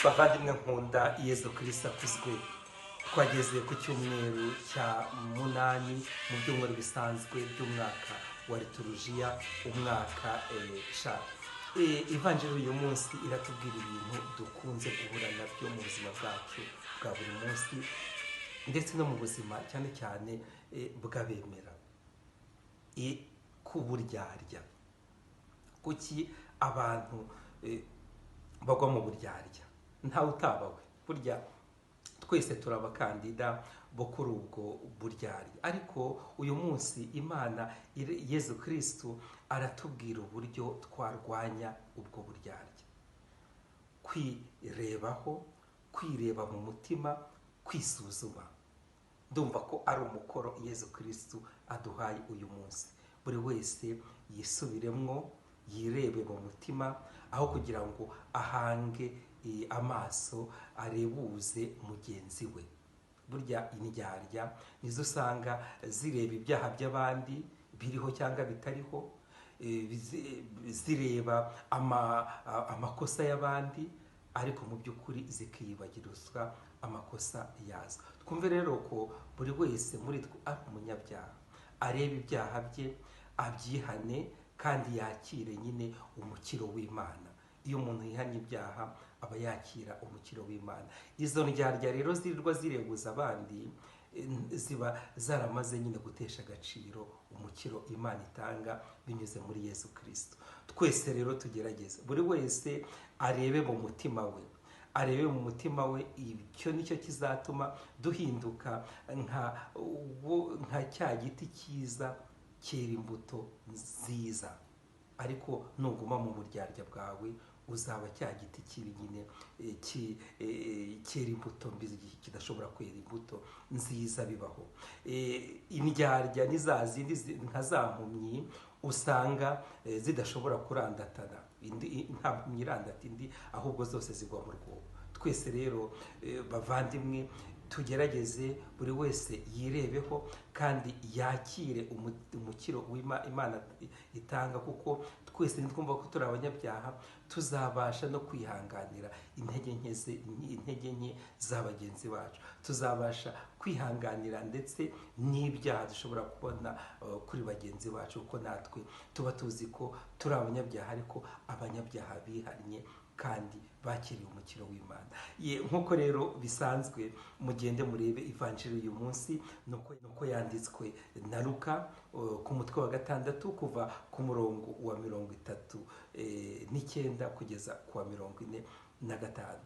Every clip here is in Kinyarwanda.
bavandimwe nkunda Yezu Kristo akuzwe. Twageze ku cyumweru cya munani mu byumweru bisanzwe by'umwaka wa liturujia, umwaka Ivanjiri uyu munsi iratubwira ibintu dukunze guhura nabyo mu buzima bwacu bwa buri munsi ndetse no mu buzima cyane cyane bw'abemera. Ku buryarya, kuki abantu bagwa mu buryarya? Ntawe utabawe, burya twese turabakandida bo kuri ubwo buryarya. Ariko uyu munsi Imana Yezu Kristo aratubwira uburyo twarwanya ubwo buryarya: kwirebaho, kwireba mu mutima, kwisuzuma. Ndumva ko ari umukoro Yezu Kristo aduhaye uyu munsi. Buri wese yisubiremwo, yirebe mu mutima, aho kugira ngo ahange amaso arebuze mugenzi we. Burya indyarya nizo usanga zireba ibyaha by'abandi biriho cyangwa bitariho, zireba amakosa y'abandi, ariko mu by'ukuri zikiyibagiruzwa amakosa yazo. Twumve rero ko buri wese muri twe ari umunyabyaha, areba ibyaha bye, abyihane kandi yakire nyine umukiro w'Imana. Iyo umuntu yihanye ibyaha aba yakira umukiro w'Imana. Izo ndyarya rero zirirwa zireguza abandi ziba zaramaze nyine gutesha agaciro umukiro Imana itanga binyuze muri Yezu Kristo. Twese rero tugerageze, buri wese arebe mu mutima we, arebe mu mutima we. Icyo nicyo kizatuma duhinduka nka cya giti cyiza cyera imbuto nziza. Ariko nuguma mu buryarya bwawe uzaba cya giti kibi nyine cyera imbuto mbi, kidashobora kwera imbuto nziza bibaho. Indyarya ni za zindi nka za mpumyi usanga zidashobora kurandatana. Nta mpumyi irandata indi, ahubwo zose zigwa mu rwobo. Twese rero bavandimwe tugerageze, buri wese yirebeho kandi yakire umukiro Imana itanga, kuko twese nitwumva ko turi abanyabyaha tuzabasha no kwihanganira intege nke za bagenzi bacu, tuzabasha kwihanganira ndetse n'ibyaha dushobora kubona kuri bagenzi bacu, kuko natwe tuba tuzi ko turi abanyabyaha, ariko abanyabyaha bihannye kandi bakiriye umukiro w'Imana. Nk'uko rero bisanzwe, mugende murebe Ivanjiri uyu munsi nuko yanditswe na Luka ku mutwe wa 6 kuva ku murongo wa 39 kugeza ku wa 45.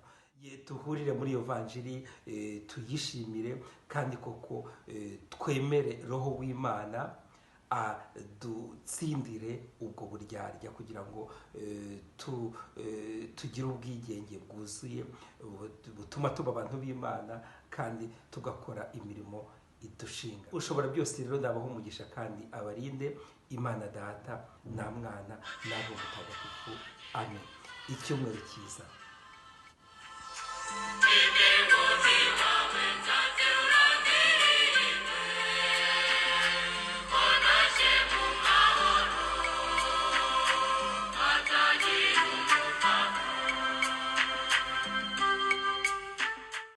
Tuhurire muri iyo Vanjiri, tuyishimire kandi koko twemere Roho w'Imana dutsindire ubwo buryarya, kugira ngo tugire ubwigenge bwuzuye butuma tuba abantu b'Imana kandi tugakora imirimo idushinga. Ushobora byose rero ndabaho umugisha kandi abarinde, Imana Data na Mwana na Roho Mutagatifu. Amen. Icyumweru cyiza.